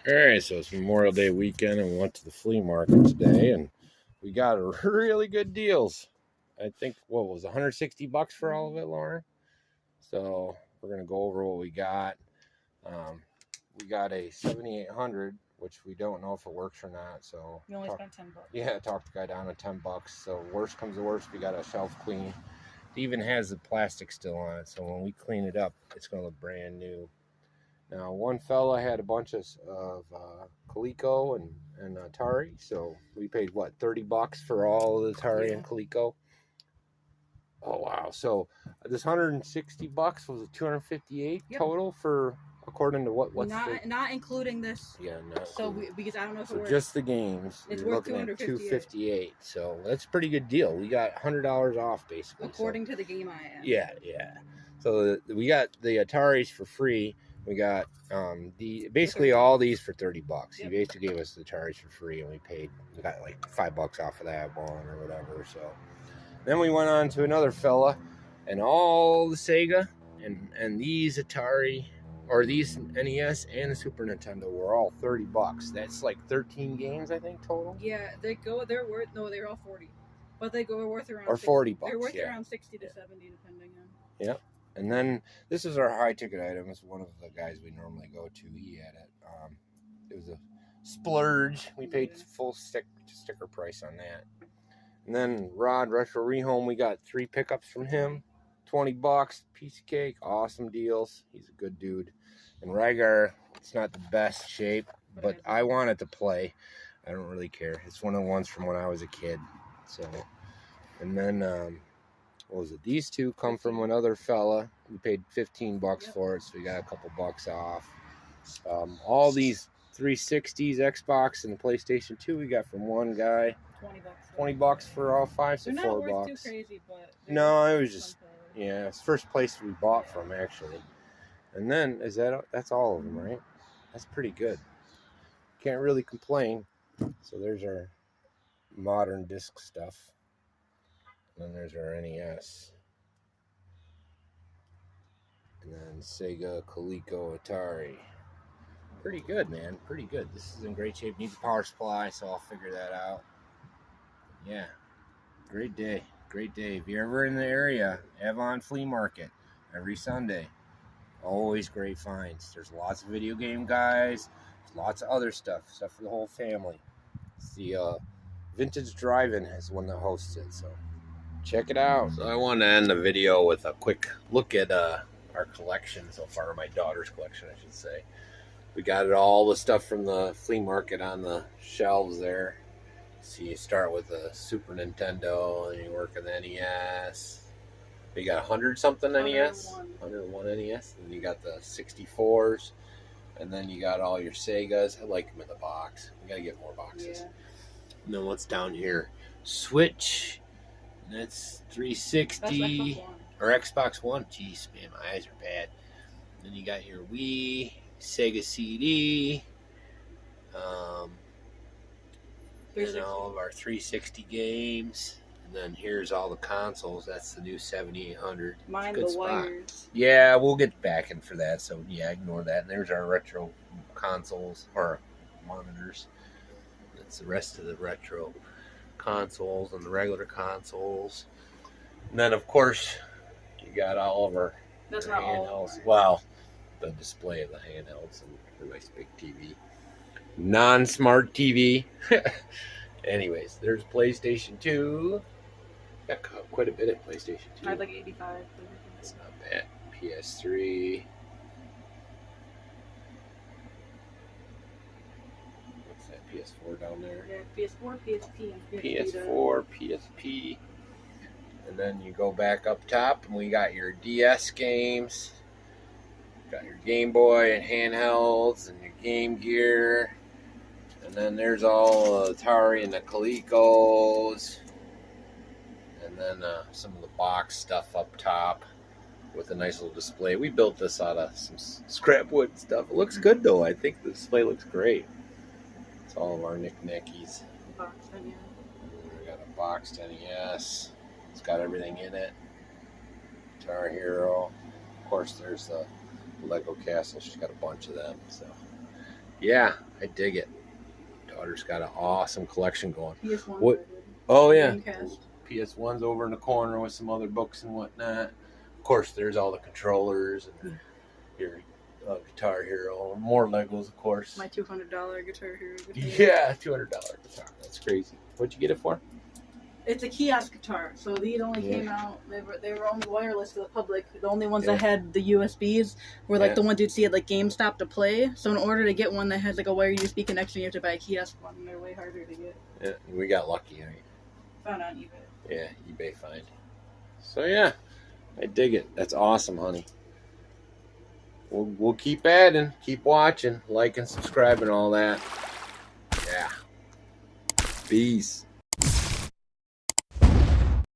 Alright, so it's Memorial Day weekend and we went to the flea market today and we got really good deals. I think, what was it, 160 bucks for all of it, Lauren? So we're going to go over what we got. We got a 7800, which we don't know if it works or not. So we only spent 10 bucks. Yeah, talked the guy down to 10 bucks. So worst comes to worst, we got a shelf clean. It even has the plastic still on it. So when we clean it up, it's going to look brand new. Now, one fella had a bunch of Coleco and Atari, so we paid, what, 30 bucks for all of the Atari and Coleco? Oh, wow. So this 160 bucks was a 258 total for, according to what's not including this. Yeah, no. So because I don't know if it works. Just the games. It's You're worth looking at 258. So that's a pretty good deal. We got $100 off, basically. According to the game I am. Yeah. So we got the Ataris for free. We got basically all these for 30 bucks. He basically gave us the Ataris for free, and we got like $5 off of that one or whatever. So then we went on to another fella, and all the Sega and these Atari or these NES and the Super Nintendo were all 30 bucks. That's like 13 games, I think, total. Yeah, they're all 40, but they go worth around or 40 bucks. They're worth around 60 to 70 depending on. Yeah. And then this is our high ticket item. It's one of the guys we normally go to. He had it. It was a splurge. We paid full sticker price on that. And then Retro Rehome, we got 3 pickups from him. 20 bucks, piece of cake, awesome deals. He's a good dude. And Rygar, it's not the best shape, but I want it to play. I don't really care. It's one of the ones from when I was a kid. So, and then what was it? These two come from another fella. We paid 15 bucks for it, so we got a couple bucks off. All these 360s, Xbox, and the PlayStation 2 we got from one guy. 20 bucks for all 5, so they're $4. Not worth too crazy, but no, it was just it's the first place we bought from actually. And then that's all of them, right? That's pretty good. Can't really complain. So there's our modern disc stuff. And then there's our NES. And then Sega, Coleco, Atari. Pretty good, man. Pretty good. This is in great shape. Needs a power supply, so I'll figure that out. Yeah. Great day. Great day. If you're ever in the area, Avon Flea Market every Sunday. Always great finds. There's lots of video game guys. There's lots of other stuff for the whole family. It's the Vintage Drive-In is one that hosts it, so check it out. So I want to end the video with a quick look at our collection so far, my daughter's collection, I should say. We got all the stuff from the flea market on the shelves there. So you start with the Super Nintendo, and you work on the NES. You got 100-something NES, 101 NES, and you got the 64s, and then you got all your Segas. I like them in the box. We gotta get more boxes. Yeah. And then what's down here? Switch. That's 360 or Xbox One. Jeez, man, my eyes are bad. And then you got your Wii, Sega CD. And all of our 360 games. And then here's all the consoles. That's the new 7800. Mind the wires. Yeah, we'll get back in for that. So yeah, ignore that. And there's our retro consoles or monitors. That's the rest of the retro consoles and the regular consoles. And then of course you got all of our handhelds. Well, the display of the handhelds and a nice big TV. Non-smart TV. Anyways, there's PlayStation 2. Got quite a bit of PlayStation 2. I had like 85. That's not bad. PS3. What's that? PS4 down there? Yeah, PS4, PSP, and PS4, PSP. And then you go back up top, and we got your DS games. Got your Game Boy and handhelds and your Game Gear. And then there's all the Atari and the Colecos. And then some of the box stuff up top with a nice little display. We built this out of some scrap wood stuff. It looks good, though. I think the display looks great. It's all of our knickknackies. We got a boxed NES. It's got everything in it. Guitar Hero. Of course, there's the Lego Castle. She's got a bunch of them. So, yeah, I dig it. Daughter's got an awesome collection going. PS1. What? Oh yeah. Dreamcast. PS1's over in the corner with some other books and whatnot. Of course, there's all the controllers and your Guitar Hero. More Legos, of course. My $200 Guitar Hero guitar. Yeah, $200 guitar. That's crazy. What'd you get it for? It's a kiosk guitar, so these only came out. They were only wireless to the public. The only ones that had the USBs were like the ones you'd see at like GameStop to play. So in order to get one that has like a wire USB connection, you have to buy a kiosk one. And they're way harder to get. Yeah, we got lucky. Found on eBay. Yeah, eBay find. So yeah, I dig it. That's awesome, honey. We'll keep adding, keep watching, like and subscribe and all that. Yeah. Peace.